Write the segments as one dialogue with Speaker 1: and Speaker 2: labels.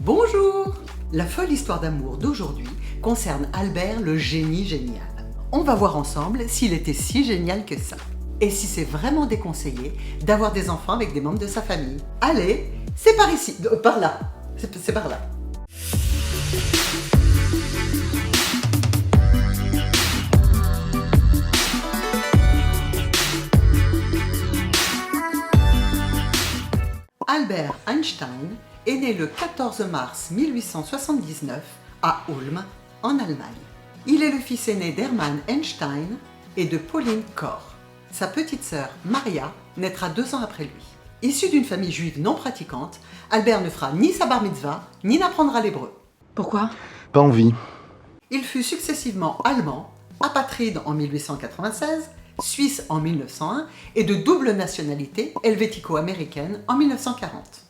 Speaker 1: Bonjour! La folle histoire d'amour d'aujourd'hui concerne Albert le génie génial. On va voir ensemble s'il était si génial que ça. Et si c'est vraiment déconseillé d'avoir des enfants avec des membres de sa famille. Allez, c'est par ici, par là. C'est par là. Albert Einstein est né le 14 mars 1879 à Ulm, en Allemagne. Il est le fils aîné d'Hermann Einstein et de Pauline Corr. Sa petite sœur, Maria, naîtra 2 ans après lui. Issu d'une famille juive non pratiquante, Albert ne fera ni sa bar mitzvah, ni n'apprendra l'hébreu.
Speaker 2: Pourquoi?
Speaker 3: Pas envie.
Speaker 1: Il fut successivement allemand, apatride en 1896, suisse en 1901 et de double nationalité helvético-américaine en 1940.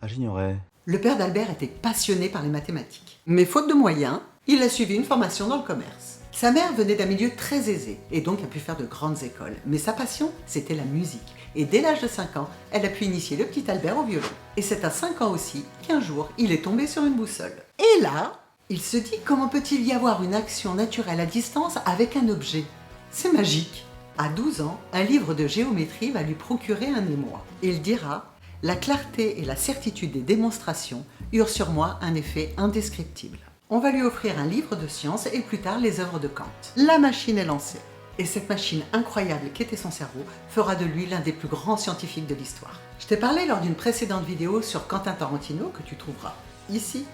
Speaker 3: Ah, j'ignorais.
Speaker 1: Le père d'Albert était passionné par les mathématiques. Mais faute de moyens, il a suivi une formation dans le commerce. Sa mère venait d'un milieu très aisé et donc a pu faire de grandes écoles. Mais sa passion, c'était la musique. Et dès l'âge de 5 ans, elle a pu initier le petit Albert au violon. Et c'est à 5 ans aussi qu'un jour, il est tombé sur une boussole. Et là, il se dit comment peut-il y avoir une action naturelle à distance avec un objet? C'est magique. À 12 ans, un livre de géométrie va lui procurer un émoi. Il dira « La clarté et la certitude des démonstrations eurent sur moi un effet indescriptible. » On va lui offrir un livre de sciences et plus tard les œuvres de Kant. La machine est lancée. Et cette machine incroyable qu'était son cerveau fera de lui l'un des plus grands scientifiques de l'histoire. Je t'ai parlé lors d'une précédente vidéo sur Quentin Tarantino, que tu trouveras ici,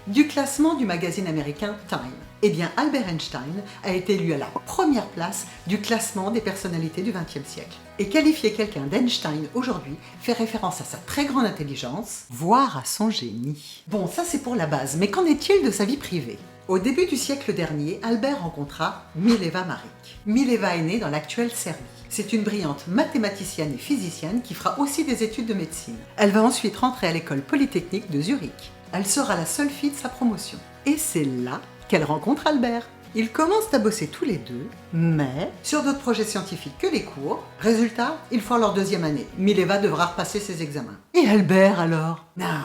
Speaker 1: du classement du magazine américain Time. Eh bien, Albert Einstein a été élu à la première place du classement des personnalités du XXe siècle. Et qualifier quelqu'un d'Einstein aujourd'hui fait référence à sa très grande intelligence, voire à son génie. Bon, ça c'est pour la base, mais qu'en est-il de sa vie privée? Au début du siècle dernier, Albert rencontra Mileva Maric. Mileva est née dans l'actuelle Serbie. C'est une brillante mathématicienne et physicienne qui fera aussi des études de médecine. Elle va ensuite rentrer à l'école polytechnique de Zurich. Elle sera la seule fille de sa promotion. Et c'est là qu'elle rencontre Albert. Ils commencent à bosser tous les deux, mais sur d'autres projets scientifiques que les cours. Résultat, ils font leur 2e année. Mileva devra repasser ses examens. Et Albert alors? Non,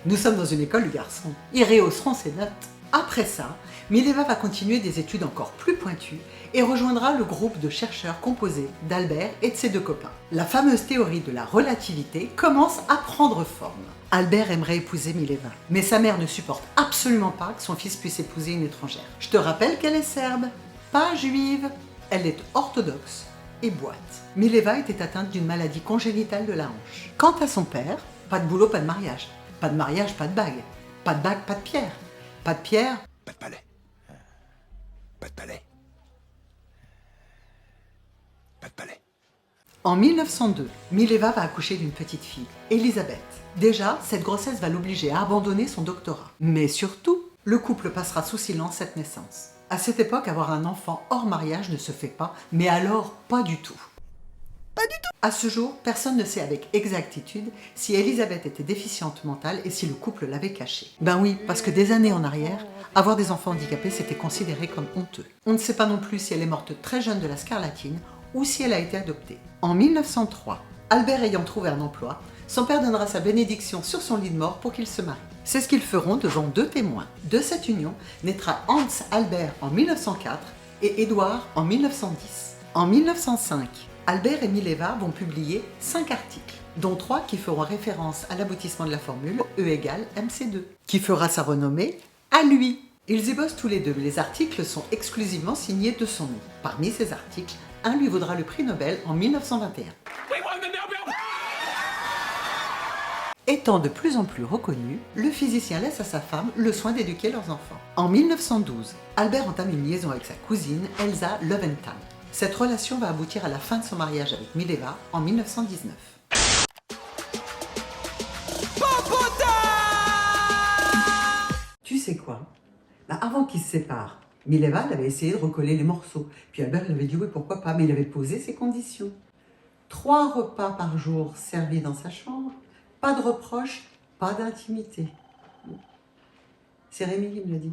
Speaker 1: nous sommes dans une école de garçons. Ils rehausseront ses notes. Après ça, Mileva va continuer des études encore plus pointues et rejoindra le groupe de chercheurs composé d'Albert et de ses 2 copains. La fameuse théorie de la relativité commence à prendre forme. Albert aimerait épouser Mileva, mais sa mère ne supporte absolument pas que son fils puisse épouser une étrangère. Je te rappelle qu'elle est serbe, pas juive, elle est orthodoxe et boite. Mileva était atteinte d'une maladie congénitale de la hanche. Quant à son père, pas de boulot, pas de mariage. Pas de mariage, pas de bague. Pas de bague, pas de pierre. Pas de pierre,
Speaker 4: pas de palais. Pas de palais. Pas de palais.
Speaker 1: En 1902, Mileva va accoucher d'une petite fille, Elisabeth. Déjà, cette grossesse va l'obliger à abandonner son doctorat. Mais surtout, le couple passera sous silence cette naissance. À cette époque, avoir un enfant hors mariage ne se fait pas, mais alors pas du tout. Pas du tout. À ce jour, personne ne sait avec exactitude si Elisabeth était déficiente mentale et si le couple l'avait cachée. Ben oui, parce que des années en arrière, avoir des enfants handicapés c'était considéré comme honteux. On ne sait pas non plus si elle est morte très jeune de la scarlatine ou si elle a été adoptée. En 1903, Albert ayant trouvé un emploi, son père donnera sa bénédiction sur son lit de mort pour qu'ils se marient. C'est ce qu'ils feront devant 2 témoins. De cette union naîtra Hans Albert en 1904 et Édouard en 1910. En 1905, Albert et Mileva vont publier 5 articles, dont 3 qui feront référence à l'aboutissement de la formule E égale MC2, qui fera sa renommée à lui. Ils y bossent tous les deux, mais les articles sont exclusivement signés de son nom. Parmi ces articles, un lui vaudra le prix Nobel en 1921. Étant de plus en plus reconnu, le physicien laisse à sa femme le soin d'éduquer leurs enfants. En 1912, Albert entame une liaison avec sa cousine Elsa Löwenthal. Cette relation va aboutir à la fin de son mariage avec Mileva en 1919. Tu sais quoi? Avant qu'ils se séparent, Mileva avait essayé de recoller les morceaux. Puis Albert lui avait dit oui, pourquoi pas, mais il avait posé ses conditions. 3 repas par jour servis dans sa chambre, pas de reproches, pas d'intimité. C'est Rémi qui me l'a dit.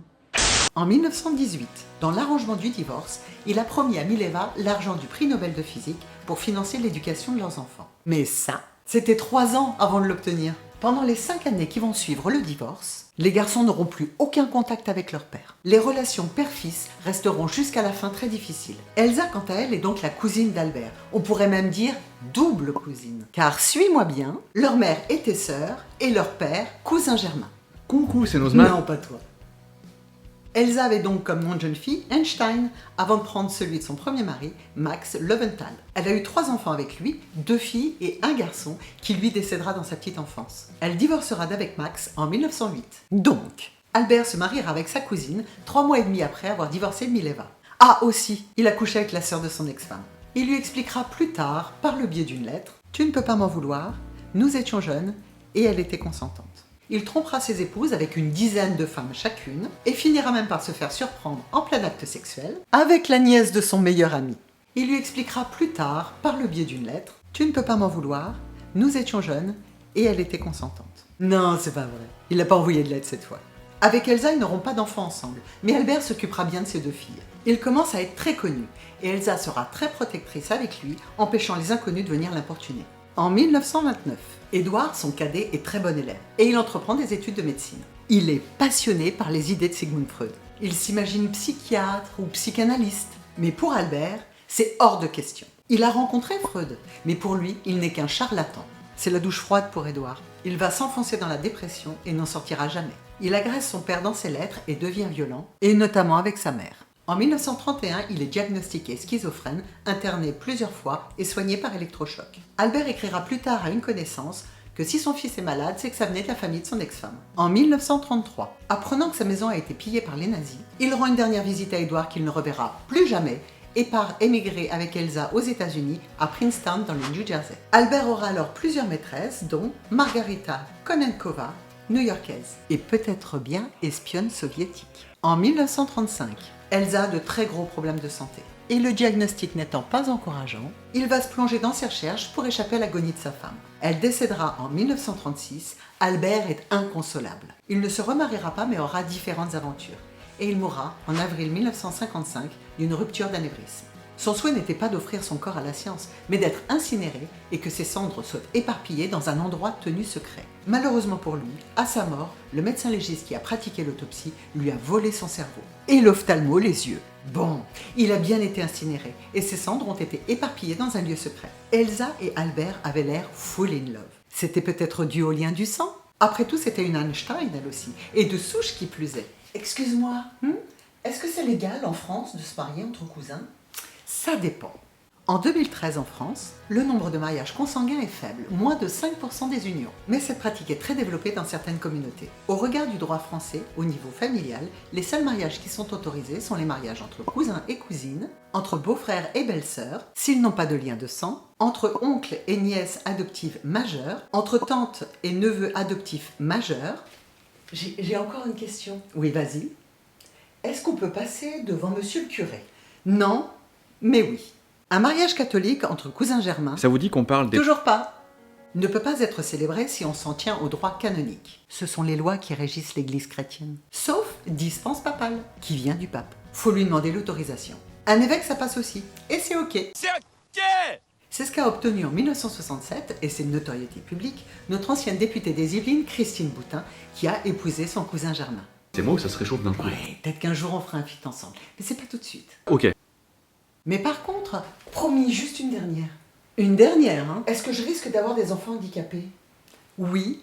Speaker 1: En 1918, dans l'arrangement du divorce, il a promis à Mileva l'argent du prix Nobel de physique pour financer l'éducation de leurs enfants. Mais ça, c'était 3 ans avant de l'obtenir. Pendant les 5 années qui vont suivre le divorce, les garçons n'auront plus aucun contact avec leur père. Les relations père-fils resteront jusqu'à la fin très difficiles. Elsa, quant à elle, est donc la cousine d'Albert. On pourrait même dire double cousine. Car, suis-moi bien, leur mère était sœur et leur père cousin germain.
Speaker 3: Coucou, c'est Nozman.
Speaker 1: Non, pas toi. Elsa avait donc comme nom de jeune fille Einstein, avant de prendre celui de son premier mari, Max Löwenthal. Elle a eu 3 enfants avec lui, 2 filles et un garçon, qui lui décédera dans sa petite enfance. Elle divorcera d'avec Max en 1908. Donc, Albert se mariera avec sa cousine 3 mois et demi après avoir divorcé de Mileva. Ah aussi, il a couché avec la sœur de son ex-femme. Il lui expliquera plus tard, par le biais d'une lettre, « Tu ne peux pas m'en vouloir, nous étions jeunes et elle était consentante ». Il trompera ses épouses avec une dizaine de femmes chacune et finira même par se faire surprendre en plein acte sexuel avec la nièce de son meilleur ami. Il lui expliquera plus tard, par le biais d'une lettre, « Tu ne peux pas m'en vouloir, nous étions jeunes et elle était consentante ». Non, c'est pas vrai. Il n'a pas envoyé de lettre cette fois. Avec Elsa, ils n'auront pas d'enfants ensemble, mais Albert s'occupera bien de ses 2 filles. Il commence à être très connu et Elsa sera très protectrice avec lui, empêchant les inconnus de venir l'importuner. En 1929, Édouard, son cadet, est très bon élève et il entreprend des études de médecine. Il est passionné par les idées de Sigmund Freud. Il s'imagine psychiatre ou psychanalyste, mais pour Albert, c'est hors de question. Il a rencontré Freud, mais pour lui, il n'est qu'un charlatan. C'est la douche froide pour Édouard. Il va s'enfoncer dans la dépression et n'en sortira jamais. Il agresse son père dans ses lettres et devient violent, et notamment avec sa mère. En 1931, il est diagnostiqué schizophrène, interné plusieurs fois et soigné par électrochoc. Albert écrira plus tard à une connaissance que si son fils est malade, c'est que ça venait de la famille de son ex-femme. En 1933, apprenant que sa maison a été pillée par les nazis, il rend une dernière visite à Édouard qu'il ne reverra plus jamais et part émigrer avec Elsa aux États-Unis, à Princeton, dans le New Jersey. Albert aura alors plusieurs maîtresses, dont Margarita Konenkova, new-yorkaise, et peut-être bien espionne soviétique. En 1935, Elsa a de très gros problèmes de santé. Et le diagnostic n'étant pas encourageant, il va se plonger dans ses recherches pour échapper à l'agonie de sa femme. Elle décédera en 1936, Albert est inconsolable. Il ne se remariera pas mais aura différentes aventures. Et il mourra en avril 1955 d'une rupture d'anévrisme. Son souhait n'était pas d'offrir son corps à la science, mais d'être incinéré et que ses cendres soient éparpillées dans un endroit tenu secret. Malheureusement pour lui, à sa mort, le médecin légiste qui a pratiqué l'autopsie lui a volé son cerveau. Et l'ophtalmo les yeux. Bon, il a bien été incinéré et ses cendres ont été éparpillées dans un lieu secret. Elsa et Albert avaient l'air full in love. C'était peut-être dû au lien du sang. Après tout, c'était une Einstein elle aussi, et de souche qui plus est. Excuse-moi, est-ce que c'est légal en France de se marier entre cousins ? Ça dépend. En 2013 en France, le nombre de mariages consanguins est faible, moins de 5% des unions. Mais cette pratique est très développée dans certaines communautés. Au regard du droit français, au niveau familial, les seuls mariages qui sont autorisés sont les mariages entre cousins et cousines, entre beaux-frères et belles-sœurs, s'ils n'ont pas de lien de sang, entre oncles et nièces adoptives majeures, entre tantes et neveux adoptifs majeurs. J'ai encore une question. Oui, vas-y. Est-ce qu'on peut passer devant monsieur le curé ? Non, mais oui. Un mariage catholique entre cousins germains,
Speaker 3: Ça vous dit qu'on parle des...
Speaker 1: toujours pas, ne peut pas être célébré si on s'en tient au droit canonique. Ce sont les lois qui régissent l'Église chrétienne. Sauf dispense papale, qui vient du pape. Faut lui demander l'autorisation. Un évêque, ça passe aussi. Et c'est ok.
Speaker 4: C'est ok!
Speaker 1: C'est ce qu'a obtenu en 1967, et c'est une notoriété publique, notre ancienne députée des Yvelines, Christine Boutin, qui a épousé son cousin germain.
Speaker 3: C'est moi ou ça se réchauffe d'un coup?
Speaker 1: Ouais, peut-être qu'un jour on fera un feat ensemble. Mais c'est pas tout de suite.
Speaker 3: Ok.
Speaker 1: Mais par contre, promis, juste une dernière. Une dernière, hein? Est-ce que je risque d'avoir des enfants handicapés? Oui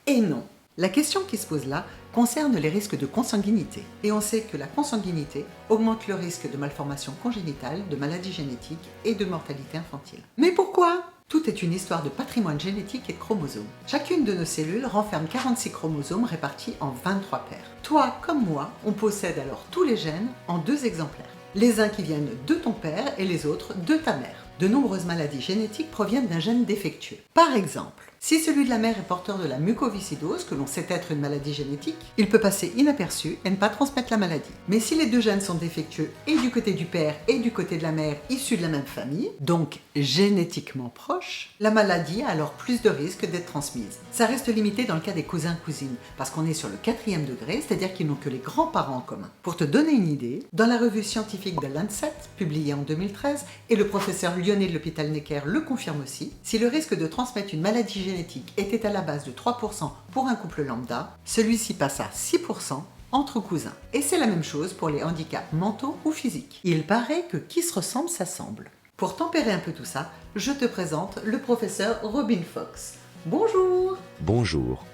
Speaker 1: et non. La question qui se pose là concerne les risques de consanguinité. Et on sait que la consanguinité augmente le risque de malformations congénitales, de maladies génétiques et de mortalité infantile. Mais pourquoi? Tout est une histoire de patrimoine génétique et de chromosomes. Chacune de nos cellules renferme 46 chromosomes répartis en 23 paires. Toi comme moi, on possède alors tous les gènes en 2 exemplaires. Les uns qui viennent de ton père et les autres de ta mère. De nombreuses maladies génétiques proviennent d'un gène défectueux. Par exemple, si celui de la mère est porteur de la mucoviscidose, que l'on sait être une maladie génétique, il peut passer inaperçu et ne pas transmettre la maladie. Mais si les 2 gènes sont défectueux et du côté du père et du côté de la mère issus de la même famille, donc génétiquement proches, la maladie a alors plus de risques d'être transmise. Ça reste limité dans le cas des cousins-cousines, parce qu'on est sur le 4e degré, c'est-à-dire qu'ils n'ont que les grands-parents en commun. Pour te donner une idée, dans la revue scientifique de Lancet, publiée en 2013, et le professeur lyonnais de l'hôpital Necker le confirme aussi, si le risque de transmettre une maladie génétique génétique était à la base de 3% pour un couple lambda, celui-ci passe à 6% entre cousins. Et c'est la même chose pour les handicaps mentaux ou physiques. Il paraît que qui se ressemble s'assemble. Pour tempérer un peu tout ça, je te présente le professeur Robin Fox. Bonjour!
Speaker 4: Bonjour.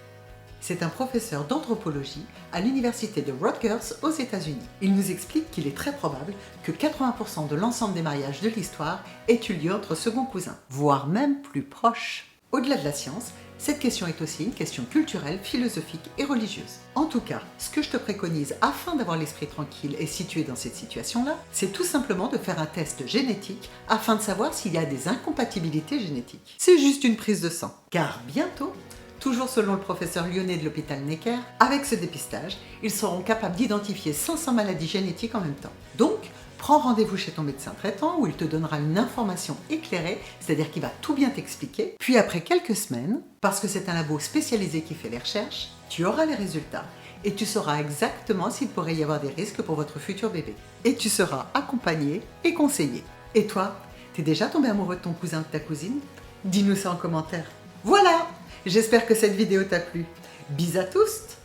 Speaker 1: C'est un professeur d'anthropologie à l'université de Rutgers aux États-Unis. Il nous explique qu'il est très probable que 80% de l'ensemble des mariages de l'histoire aient eu lieu entre seconds cousins, voire même plus proches. Au-delà de la science, cette question est aussi une question culturelle, philosophique et religieuse. En tout cas, ce que je te préconise afin d'avoir l'esprit tranquille et situé dans cette situation-là, c'est tout simplement de faire un test génétique afin de savoir s'il y a des incompatibilités génétiques. C'est juste une prise de sang, car bientôt, toujours selon le professeur lyonnais de l'hôpital Necker, avec ce dépistage, ils seront capables d'identifier 500 maladies génétiques en même temps. Donc, prends rendez-vous chez ton médecin traitant où il te donnera une information éclairée, c'est-à-dire qu'il va tout bien t'expliquer. Puis après quelques semaines, parce que c'est un labo spécialisé qui fait les recherches, tu auras les résultats et tu sauras exactement s'il pourrait y avoir des risques pour votre futur bébé. Et tu seras accompagné et conseillé. Et toi, t'es déjà tombé amoureux de ton cousin ou de ta cousine? Dis-nous ça en commentaire. Voilà! J'espère que cette vidéo t'a plu. Bis à tous!